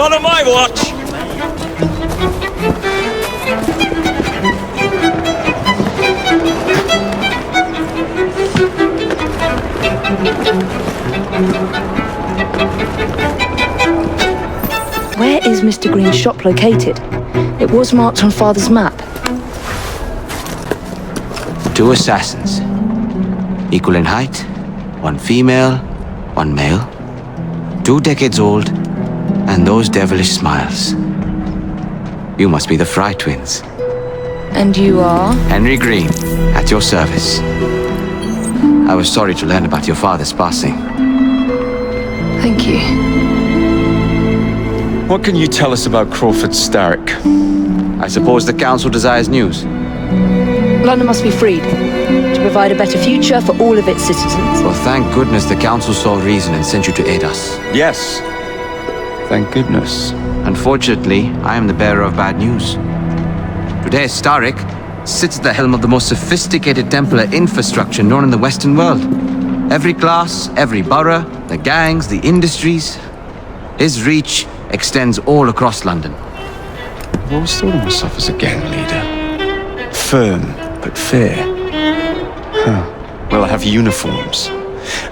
Not on my watch! Where is Mr. Green's shop located? It was marked on Father's map. 2 assassins. Equal in height. 1 female, 1 male. 2 decades old. And those devilish smiles. You must be the Fry twins. And you are? Henry Green, at your service. I was sorry to learn about your father's passing. Thank you. What can you tell us about Crawford Starrick? I suppose the council desires news. London must be freed to provide a better future for all of its citizens. Well, thank goodness the council saw reason and sent you to aid us. Yes. Thank goodness. Unfortunately, I am the bearer of bad news. Today, Starrick sits at the helm of the most sophisticated Templar infrastructure known in the Western world. Every class, every borough, the gangs, the industries. His reach extends all across London. I've always thought of myself as a gang leader. Firm, but fair. Well, I have uniforms.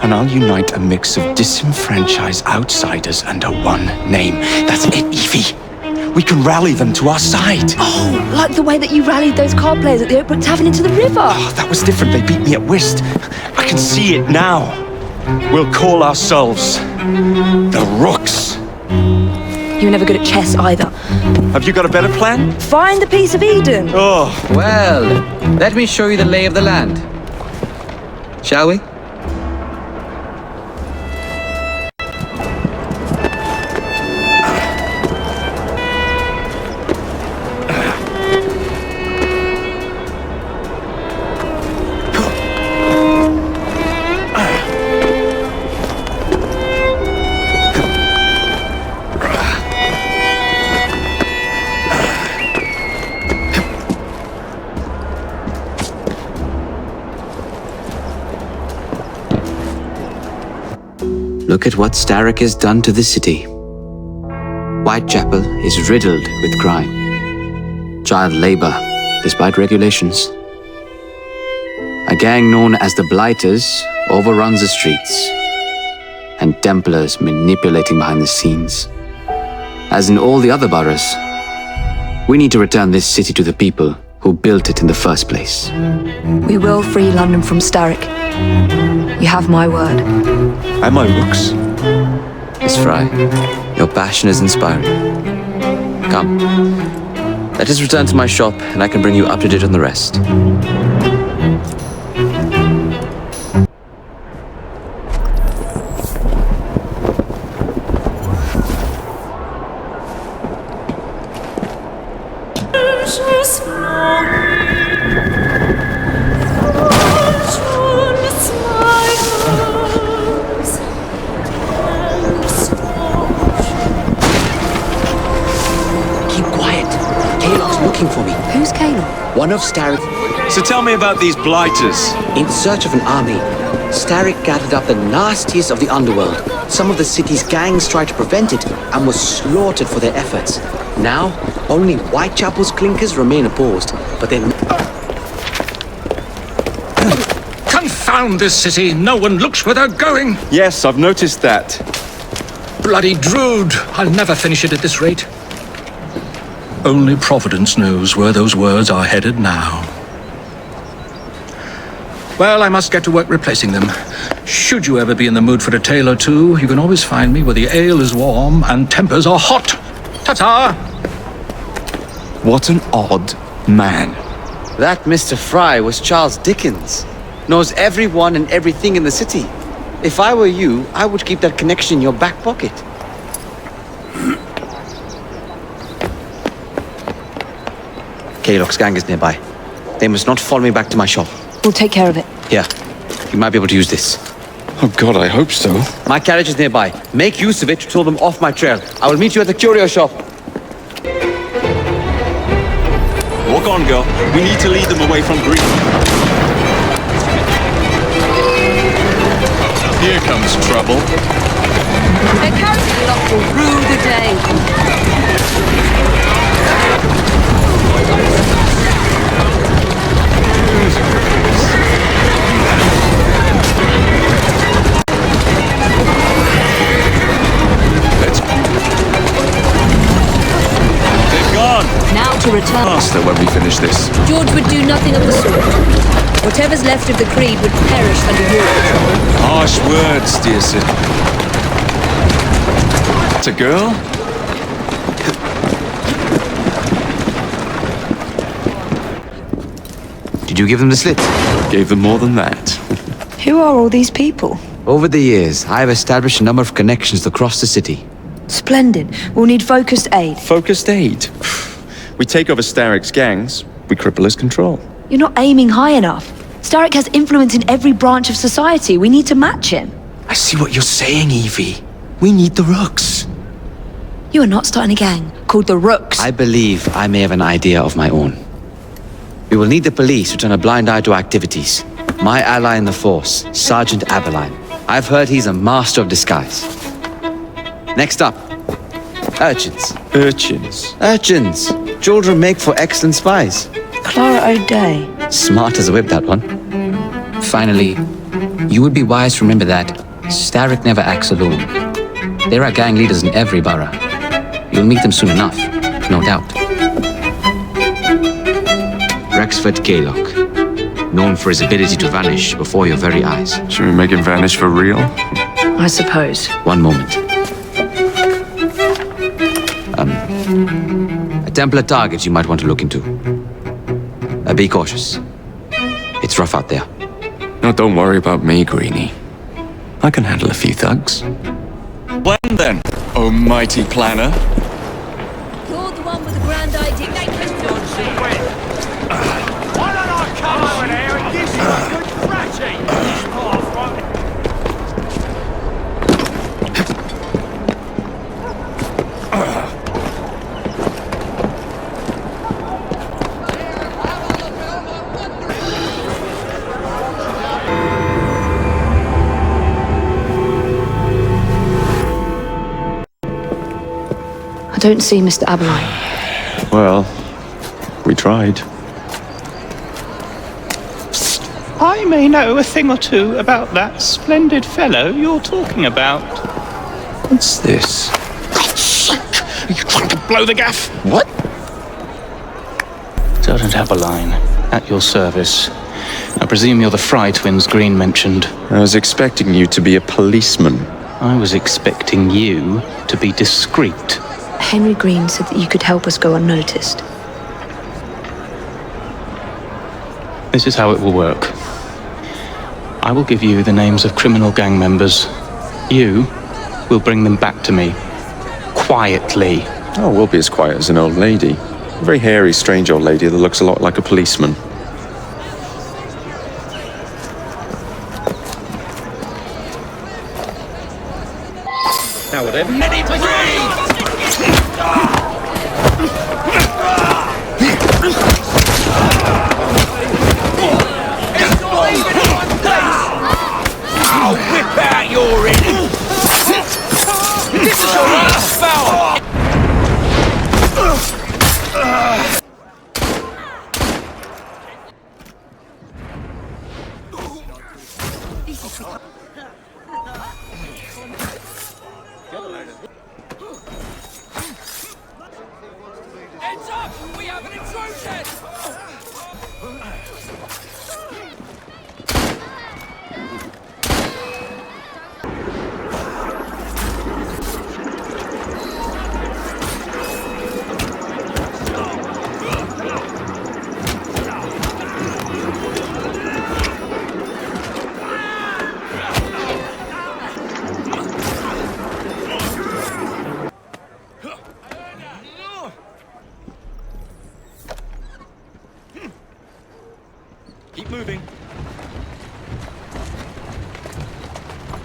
And I'll unite a mix of disenfranchised outsiders under one name. That's it, Evie. We can rally them to our side. Oh, like the way that you rallied those card players at the Oakbrook Tavern into the river. Oh, that was different. They beat me at whist. I can see it now. We'll call ourselves the Rooks. You were never good at chess either. Have you got a better plan? Find the piece of Eden. Oh, Well, let me show you the lay of the land. Shall we? Look at what Starrick has done to the city. Whitechapel is riddled with crime. Child labor, despite regulations. A gang known as the Blighters overruns the streets. And Templars manipulating behind the scenes. As in all the other boroughs, we need to return this city to the people who built it in the first place. We will free London from Starrick. You have my word. am I Rooks? Miss Fry, your passion is inspiring. Come, let us return to my shop and I can bring you up to date on the rest. For me. Who's Caleb? One of Starrick. So tell me about these blighters. In search of an army, Starrick gathered up the nastiest of the underworld. Some of the city's gangs tried to prevent it and were slaughtered for their efforts. Now, only Whitechapel's clinkers remain opposed, but they're... Confound this city! No one looks where they're going! Yes, I've noticed that. Bloody Drood! I'll never finish it at this rate. Only Providence knows where those words are headed now. Well, I must get to work replacing them. Should you ever be in the mood for a tale or two, you can always find me where the ale is warm and tempers are hot. Ta-ta! What an odd man. That Mr. Fry was Charles Dickens. Knows everyone and everything in the city. If I were you, I would keep that connection in your back pocket. Kaylock's gang is nearby. They must not follow me back to my shop. We'll take care of it. Here, you might be able to use this. Oh God, I hope so. My carriage is nearby. Make use of it to throw them off my trail. I will meet you at the curio shop. Walk on, girl. We need to lead them away from Green. Here comes trouble. Their carriage will rue the day. to return. Ask her when we finish this. George would do nothing of the sort. Whatever's left of the Creed would perish under your control. Harsh words, dear sir. It's a girl? Did you give them the slit? Gave them more than that. Who are all these people? Over the years, I have established a number of connections across the city. Splendid. We'll need focused aid. Focused aid. We take over Starrick's gangs, we cripple his control. You're not aiming high enough. Starrick has influence in every branch of society. We need to match him. I see what you're saying, Evie. We need the Rooks. You are not starting a gang called the Rooks. I believe I may have an idea of my own. We will need the police to turn a blind eye to activities. My ally in the force, Sergeant Aberline. I've heard he's a master of disguise. Next up, urchins. Urchins? Urchins! Children make for excellent spies. Clara O'Day. Smart as a whip, that one. Finally, you would be wise to remember that Starrick never acts alone. There are gang leaders in every borough. You'll meet them soon enough, no doubt. Rexford Gaylock, known for his ability to vanish before your very eyes. Should we make him vanish for real? I suppose. One moment. A Templar target you might want to look into. Be cautious. It's rough out there. No, don't worry about me, Greenie. I can handle a few thugs. Plan then, oh mighty planner. You're the one with the grand idea. Why don't I come over there and give you a good thrashing? I don't see Mr. Aberline. Well, we tried. I may know a thing or two about that splendid fellow you're talking about. What's this? Are you trying to blow the gaff? What? Sergeant Aberline, at your service. I presume you're the Fry twins Green mentioned. I was expecting you to be a policeman. I was expecting you to be discreet. Henry Green said that you could help us go unnoticed. This is how it will work. I will give you the names of criminal gang members. You will bring them back to me. Quietly. Oh, we'll be as quiet as an old lady. A very hairy, strange old lady that looks a lot like a policeman. Now whatever you need to I'll whip out your end. This is your last foul. Heads up! We have an intrusion! Keep moving.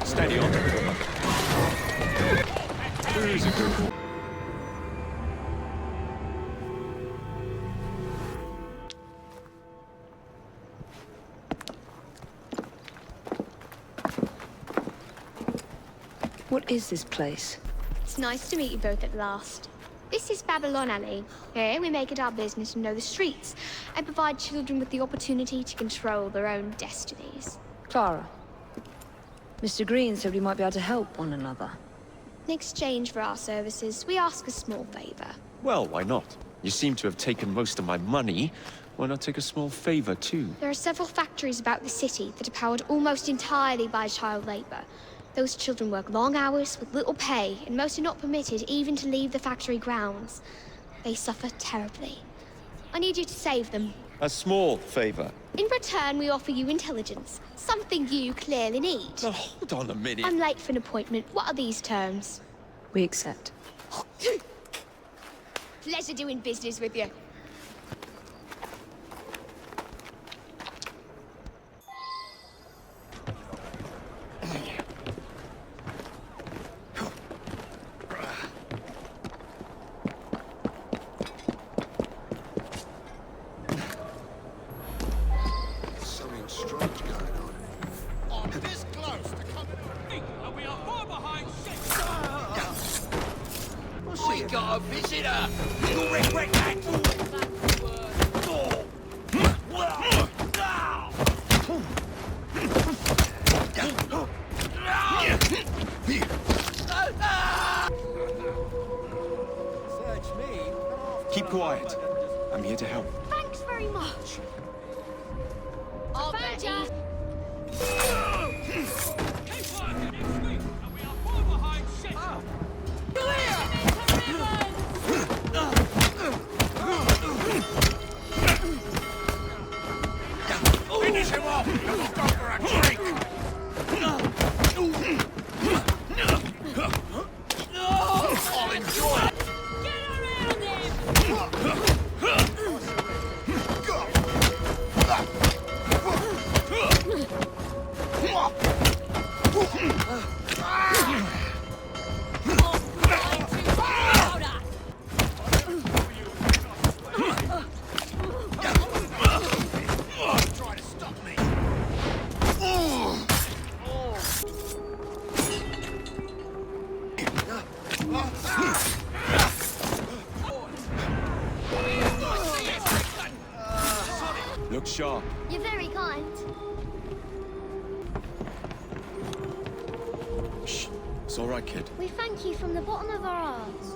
Steady on. Who's a good... What is this place? It's nice to meet you both at last. This is Babylon Alley. Here we make it our business to know the streets and provide children with the opportunity to control their own destinies. Clara. Mr. Green said we might be able to help one another. In exchange for our services, we ask a small favor. Well, why not? You seem to have taken most of my money. Why not take a small favor, too? There are several factories about the city that are powered almost entirely by child labor. Those children work long hours with little pay, and most are not permitted even to leave the factory grounds. They suffer terribly. I need you to save them. A small favor. In return, we offer you intelligence. Something you clearly need. Now, hold on a minute. I'm late for an appointment. What are these terms? We accept. Pleasure doing business with you. Something strange going on. I'm this close to coming. And we are far behind shit. We got a visitor. You regret that. Search me. Keep quiet. I'm here to help. Thanks very much. I'll bet you. Keep working next week, and we are far behind shit. Finish him off, and we'll go for a drink. I'll enjoy it. Get around him! Try to stop me. Look sharp. You're very kind. Shh. It's all right, kid. We thank you from the bottom of our hearts.